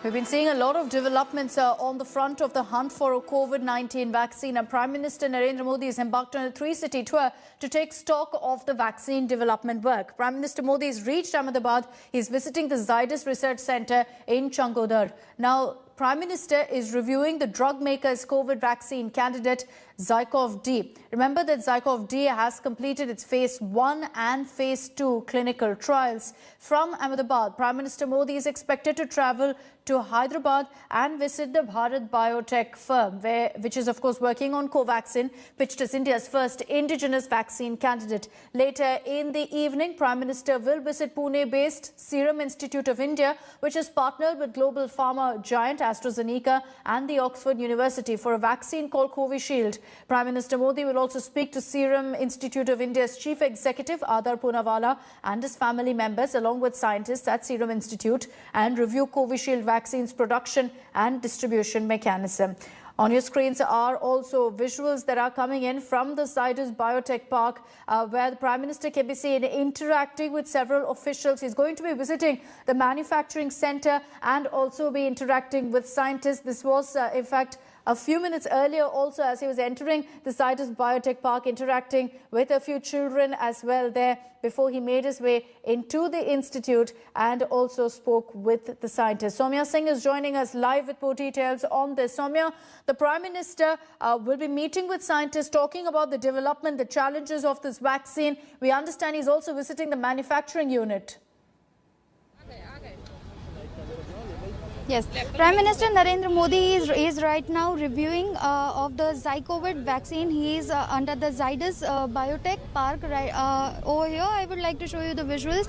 We've been seeing a lot of developments on the front of the hunt for a COVID-19 vaccine, and Prime Minister Narendra Modi has embarked on a three-city tour to take stock of the vaccine development work. Prime Minister Modi has reached Ahmedabad. He's visiting the Zydus Research Centre in Changodar. Now, Prime Minister is reviewing the drug maker's COVID vaccine candidate ZyCoV-D. Remember that ZyCoV-D has completed its phase 1 and phase 2 clinical trials. From Ahmedabad, Prime Minister Modi is expected to travel to Hyderabad and visit the Bharat Biotech firm, which is of course working on Covaxin, pitched as India's first indigenous vaccine candidate. Later in the evening, Prime Minister will visit Pune-based Serum Institute of India, which has partnered with global pharma giant AstraZeneca and the Oxford University for a vaccine called Covishield. Prime Minister Modi will also speak to Serum Institute of India's Chief Executive Adar Poonawalla and his family members, along with scientists at Serum Institute, and review Covishield vaccine's production and distribution mechanism. On your screens are also visuals that are coming in from the Zydus Biotech Park, where the Prime Minister can be seen interacting with several officials. He's going to be visiting the manufacturing centre and also be interacting with scientists. This was, in fact, a few minutes earlier also, as he was entering the Zydus Biotech Park, interacting with a few children as well there before he made his way into the institute and also spoke with the scientists. Soumya Singh is joining us live with more details on this. Soumya, the Prime Minister will be meeting with scientists, talking about the development, the challenges of this vaccine. We understand he's also visiting the manufacturing unit. Yes, Prime Minister Narendra Modi is right now reviewing of the ZyCoV vaccine. He is under the Zydus Biotech Park over here. I would like to show you the visuals.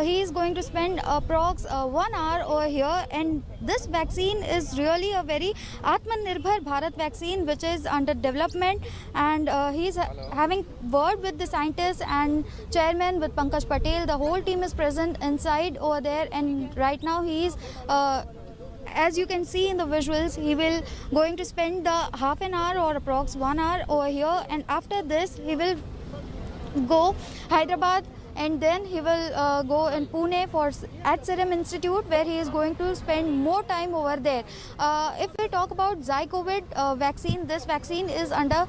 He is going to spend approx 1 hour over here, and this vaccine is really a very Atmanirbhar Bharat vaccine which is under development, and he is having word with the scientists and chairman with Pankaj Patel. The whole team is present inside over there, and right now he is as you can see in the visuals, he will going to spend the half an hour or approx 1 hour over here, and after this he will go Hyderabad, and then he will go in Pune at Serum Institute, where he is going to spend more time over there. If we talk about ZyCoV vaccine, this vaccine is under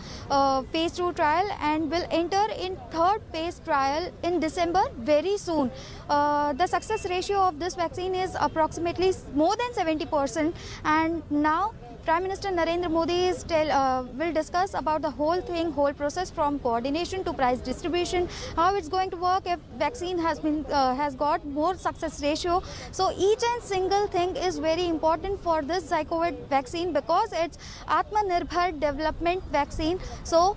phase 2 trial and will enter in third phase trial in December very soon. The success ratio of this vaccine is approximately more than 70%, and now Prime Minister Narendra Modi will discuss about the whole process from coordination to price distribution, how it's going to work if vaccine has got more success ratio. So each and single thing is very important for this ZyCoV vaccine because it's Atmanirbhar development vaccine. So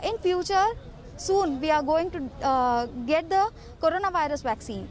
in future, soon we are going to get the coronavirus vaccine.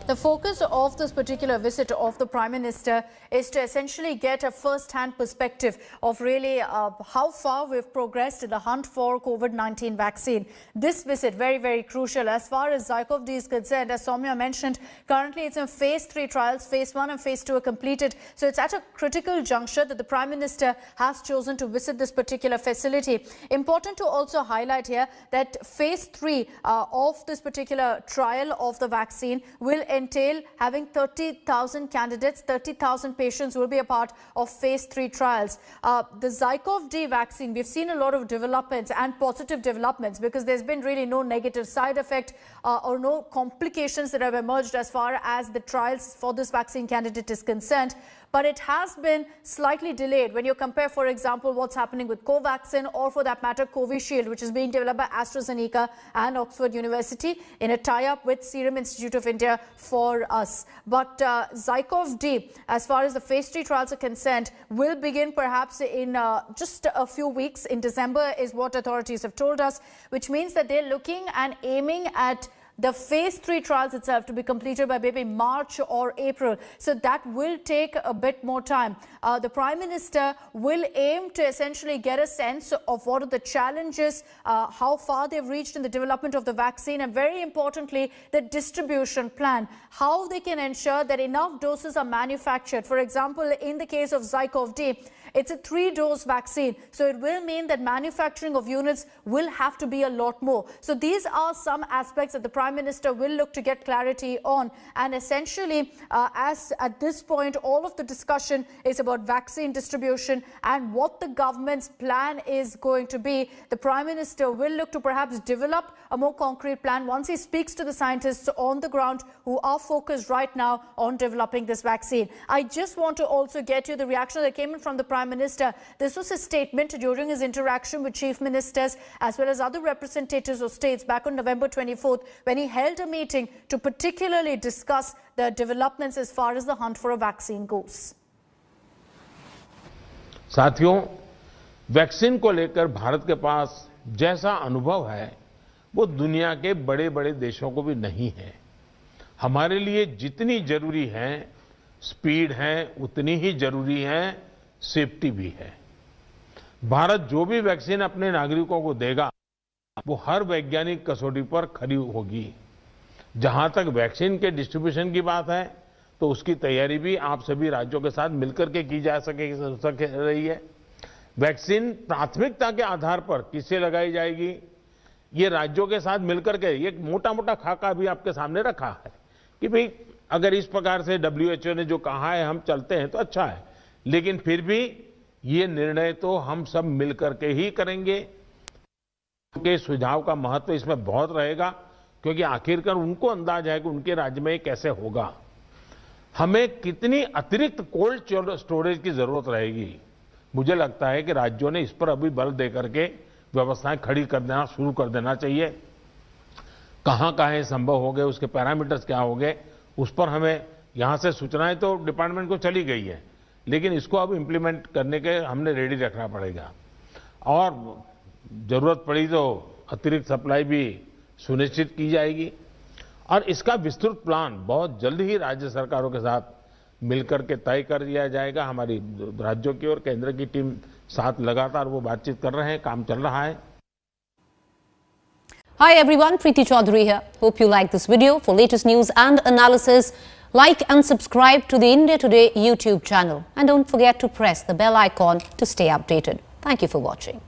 The focus of this particular visit of the Prime Minister is to essentially get a first-hand perspective of really how far we've progressed in the hunt for COVID-19 vaccine. This visit, very, very crucial as far as ZyCoV-D is concerned. As Soumya mentioned, currently it's in phase 3 trials. Phase 1 and phase 2 are completed. So it's at a critical juncture that the Prime Minister has chosen to visit this particular facility. Important to also highlight here that phase 3 of this particular trial of the vaccine will entail having 30,000 candidates, 30,000 patients will be a part of phase 3 trials. The ZyCoV-D vaccine, we've seen a lot of developments and positive developments because there's been really no negative side effect or no complications that have emerged as far as the trials for this vaccine candidate is concerned. But it has been slightly delayed when you compare, for example, what's happening with Covaxin or for that matter Covishield, which is being developed by AstraZeneca and Oxford University in a tie-up with Serum Institute of India for us. But ZyCoV-D, as far as the phase 3 trials are concerned, will begin perhaps in just a few weeks. In December is what authorities have told us, which means that they're looking and aiming at the phase 3 trials itself to be completed by maybe March or April. So that will take a bit more time. The Prime Minister will aim to essentially get a sense of what are the challenges, how far they've reached in the development of the vaccine, and very importantly, the distribution plan, how they can ensure that enough doses are manufactured. For example, in the case of ZyCoV-D, it's a 3-dose vaccine. So it will mean that manufacturing of units will have to be a lot more. So these are some aspects that the Prime Prime Minister will look to get clarity on. And essentially, as at this point, all of the discussion is about vaccine distribution and what the government's plan is going to be. The Prime Minister will look to perhaps develop a more concrete plan once he speaks to the scientists on the ground who are focused right now on developing this vaccine. I just want to also get you the reaction that came in from the Prime Minister. This was his statement during his interaction with chief ministers as well as other representatives of states back on November 24th, when he held a meeting to particularly discuss the developments as far as the hunt for a vaccine goes. साथियों, vaccine को लेकर भारत के पास जैसा अनुभव है वो दुनिया के बड़े बड़े देशों को भी नहीं है। हमारे लिए जितनी जरूरी है स्पीड है, उतनी ही जरूरी है सेफ्टी भी है। भारत जो भी वैक्सीन अपने नागरिकों को देगा वो हर वैज्ञानिक कसौटी पर खरी होगी। जहां तक वैक्सीन के डिस्ट्रीब्यूशन की बात है तो उसकी तैयारी भी आप सभी राज्यों के साथ मिलकर के की जा सके रही है। वैक्सीन प्राथमिकता के आधार पर किससे लगाई जाएगी, ये राज्यों के साथ मिलकर के एक मोटा मोटा खाका भी आपके सामने रखा है कि भाई अगर इस प्रकार से WHO ने जो कहा है हम चलते हैं तो अच्छा है, लेकिन फिर भी ये निर्णय तो हम सब मिलकर के ही करेंगे। उनके सुझाव का महत्व इसमें बहुत रहेगा क्योंकि आखिरकार उनको अंदाज है कि उनके राज्य में कैसे होगा। हमें कितनी अतिरिक्त कोल्ड स्टोरेज की जरूरत रहेगी, मुझे लगता है कि राज्यों ने इस पर अभी बल देकर के व्यवस्थाएं खड़ी कर देना शुरू कर देना चाहिए। कहां कहां संभव हो गए, उसके पैरामीटर्स क्या हो गए, उस पर हमें यहां से सूचनाएं तो डिपार्टमेंट को चली गई है, लेकिन इसको अब इम्प्लीमेंट करने के हमने रेडी रखना पड़ेगा और जरूरत पड़ी तो अतिरिक्त सप्लाई भी सुनिश्चित की जाएगी। और इसका विस्तृत प्लान बहुत जल्द ही राज्य सरकारों के साथ मिलकर के तय कर दिया जाएगा। हमारी राज्यों की और केंद्र की टीम साथ लगातार वो बातचीत कर रहे हैं, काम चल रहा है। Hi everyone, Preeti Chaudhary here. Hope you like this video. For latest news and analysis, like and subscribe to the India Today YouTube channel. And don't forget to press the bell icon to stay updated. Thank you for watching.